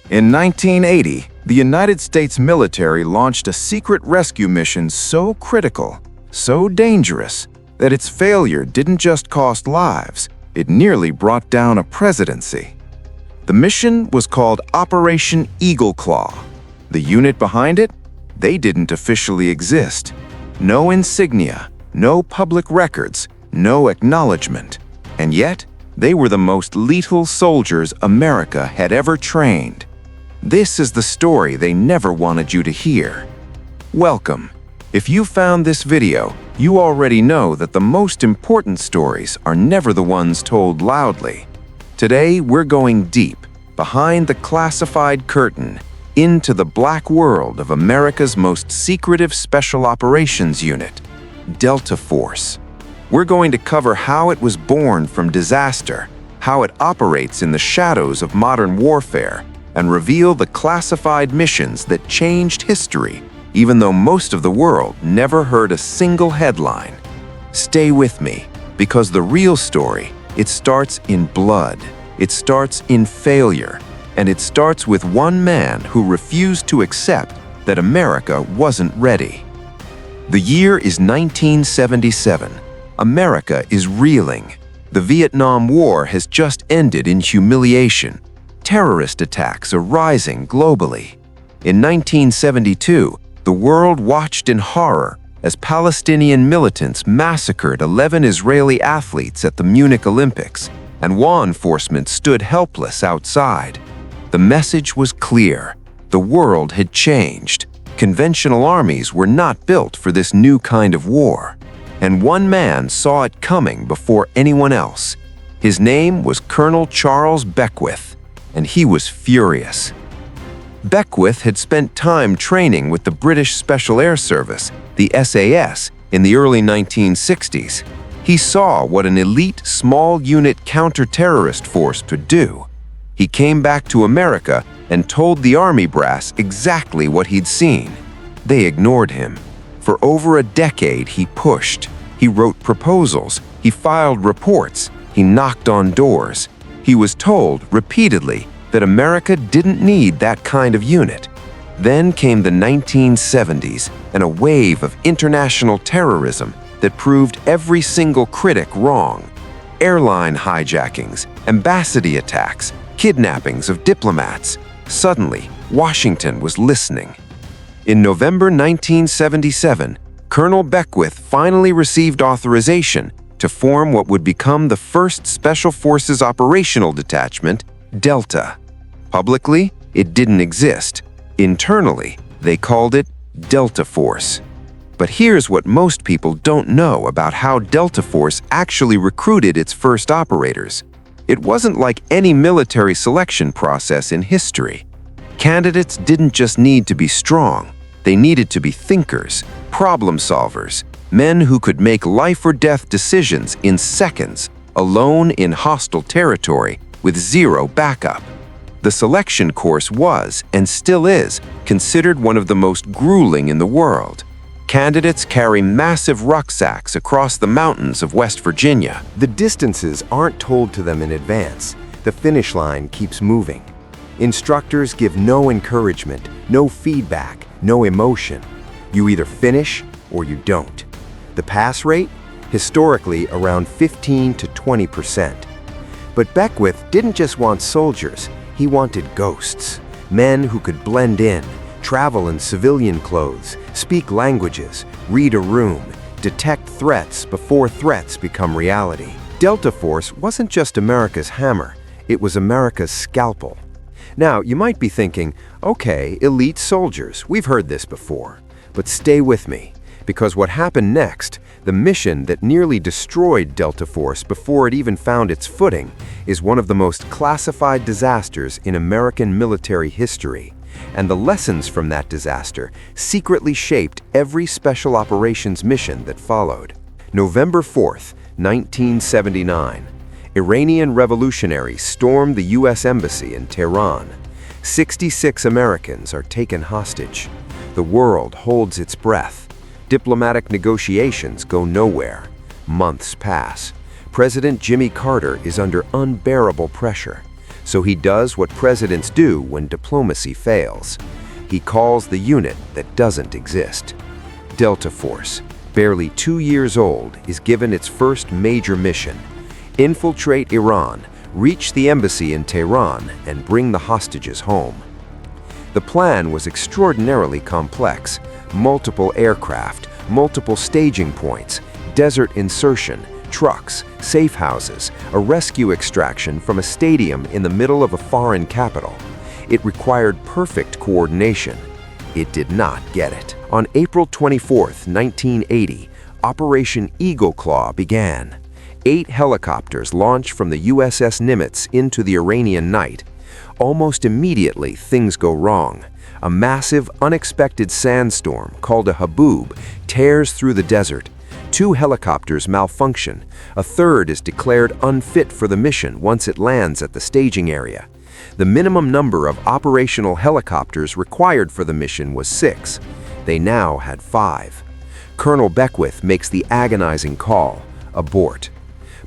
In 1980, the United States military launched a secret rescue mission so critical, so dangerous, that its failure didn't just cost lives, it nearly brought down a presidency. The mission was called Operation Eagle Claw. The unit behind it? They didn't officially exist. No insignia, no public records, no acknowledgement. And yet, they were the most lethal soldiers America had ever trained. This is the story they never wanted you to hear. Welcome. If you found this video, you already know that the most important stories are never the ones told loudly. Today, we're going deep, behind the classified curtain, into the black world of America's most secretive special operations unit, Delta Force. We're going to cover how it was born from disaster, how it operates in the shadows of modern warfare, and reveal the classified missions that changed history, even though most of the world never heard a single headline. Stay with me, because the real story, it starts in blood, it starts in failure, and it starts with one man who refused to accept that America wasn't ready. The year is 1977. America is reeling. The Vietnam War has just ended in humiliation. Terrorist attacks are rising globally. In 1972, the world watched in horror as Palestinian militants massacred 11 Israeli athletes at the Munich Olympics, and law enforcement stood helpless outside. The message was clear. The world had changed. Conventional armies were not built for this new kind of war. And one man saw it coming before anyone else. His name was Colonel Charles Beckwith, and he was furious. Beckwith had spent time training with the British Special Air Service, the SAS, in the early 1960s. He saw what an elite small unit counter-terrorist force could do. He came back to America and told the Army brass exactly what he'd seen. They ignored him. For over a decade, he pushed. He wrote proposals. He filed reports. He knocked on doors. He was told repeatedly that America didn't need that kind of unit. Then came the 1970s and a wave of international terrorism that proved every single critic wrong. Airline hijackings, embassy attacks, kidnappings of diplomats. Suddenly, Washington was listening. In November 1977, Colonel Beckwith finally received authorization to form what would become the first Special Forces Operational Detachment, Delta. Publicly, it didn't exist. Internally, they called it Delta Force. But here's what most people don't know about how Delta Force actually recruited its first operators. It wasn't like any military selection process in history. Candidates didn't just need to be strong. They needed to be thinkers, problem solvers, men who could make life or death decisions in seconds, alone in hostile territory with zero backup. The selection course was, and still is, considered one of the most grueling in the world. Candidates carry massive rucksacks across the mountains of West Virginia. The distances aren't told to them in advance. The finish line keeps moving. Instructors give no encouragement, no feedback, no emotion. You either finish or you don't. The pass rate? Historically around 15 to 20%. But Beckwith didn't just want soldiers, he wanted ghosts. Men who could blend in, travel in civilian clothes, speak languages, read a room, detect threats before threats become reality. Delta Force wasn't just America's hammer, it was America's scalpel. Now, you might be thinking, okay, elite soldiers, we've heard this before. But stay with me, because what happened next, the mission that nearly destroyed Delta Force before it even found its footing, is one of the most classified disasters in American military history. And the lessons from that disaster secretly shaped every special operations mission that followed. November 4th, 1979. Iranian revolutionaries stormed the U.S. Embassy in Tehran. 66 Americans are taken hostage. The world holds its breath. Diplomatic negotiations go nowhere. Months pass. President Jimmy Carter is under unbearable pressure. So he does what presidents do when diplomacy fails. He calls the unit that doesn't exist. Delta Force, barely 2 years old, is given its first major mission: infiltrate Iran, reach the embassy in Tehran, and bring the hostages home. The plan was extraordinarily complex: multiple aircraft, multiple staging points, desert insertion, trucks, safe houses, a rescue extraction from a stadium in the middle of a foreign capital. It required perfect coordination. It did not get it. On April 24, 1980, Operation Eagle Claw began. 8 helicopters launched from the USS Nimitz into the Iranian night. Almost immediately, things go wrong. A massive, unexpected sandstorm, called a haboob, tears through the desert. 2 helicopters malfunction. A third is declared unfit for the mission once it lands at the staging area. The minimum number of operational helicopters required for the mission was 6. They now had 5. Colonel Beckwith makes the agonizing call: abort.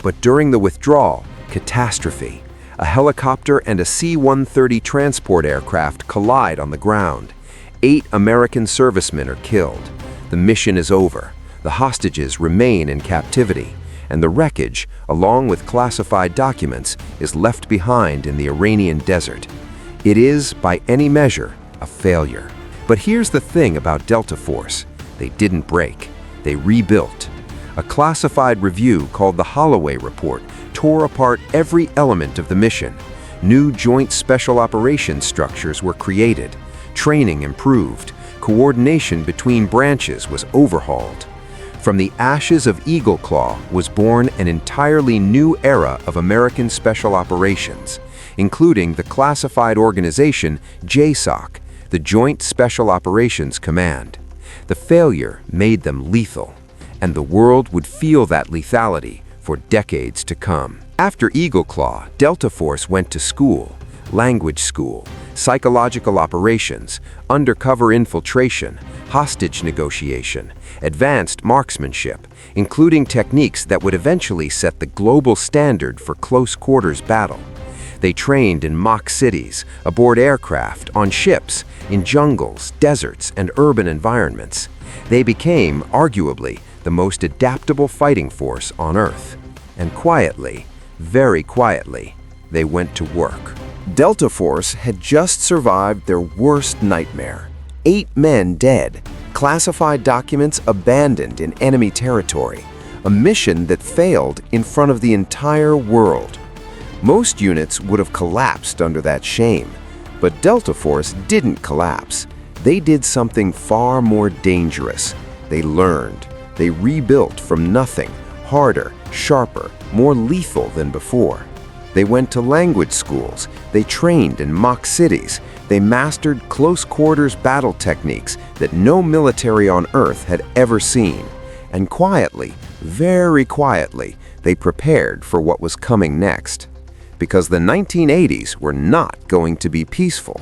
But during the withdrawal, catastrophe. A helicopter and a C-130 transport aircraft collide on the ground. 8 American servicemen are killed. The mission is over. The hostages remain in captivity, and the wreckage, along with classified documents, is left behind in the Iranian desert. It is, by any measure, a failure. But here's the thing about Delta Force: they didn't break. They rebuilt. A classified review called the Holloway Report tore apart every element of the mission. New joint special operations structures were created. Training improved. Coordination between branches was overhauled. From the ashes of Eagle Claw was born an entirely new era of American special operations, including the classified organization JSOC, the Joint Special Operations Command. The failure made them lethal, and the world would feel that lethality for decades to come. After Eagle Claw, Delta Force went to school: language school, psychological operations, undercover infiltration, hostage negotiation, advanced marksmanship, including techniques that would eventually set the global standard for close quarters battle. They trained in mock cities, aboard aircraft, on ships, in jungles, deserts, and urban environments. They became, arguably, the most adaptable fighting force on Earth. And quietly, very quietly, they went to work. Delta Force had just survived their worst nightmare: 8 men dead, classified documents abandoned in enemy territory, a mission that failed in front of the entire world. Most units would have collapsed under that shame, but Delta Force didn't collapse. They did something far more dangerous. They learned. They rebuilt from nothing, harder, sharper, more lethal than before. They went to language schools. They trained in mock cities. They mastered close-quarters battle techniques that no military on Earth had ever seen. And quietly, very quietly, they prepared for what was coming next. Because the 1980s were not going to be peaceful.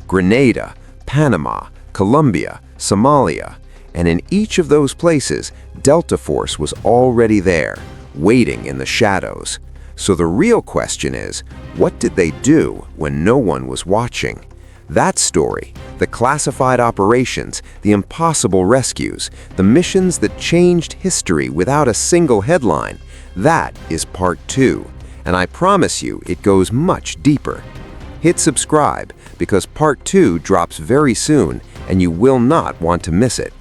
Grenada, Panama, Colombia, Somalia, and in each of those places, Delta Force was already there, waiting in the shadows. So the real question is, what did they do when no one was watching? That story, the classified operations, the impossible rescues, the missions that changed history without a single headline, that is part 2. And I promise you it goes much deeper. Hit subscribe because part 2 drops very soon and you will not want to miss it.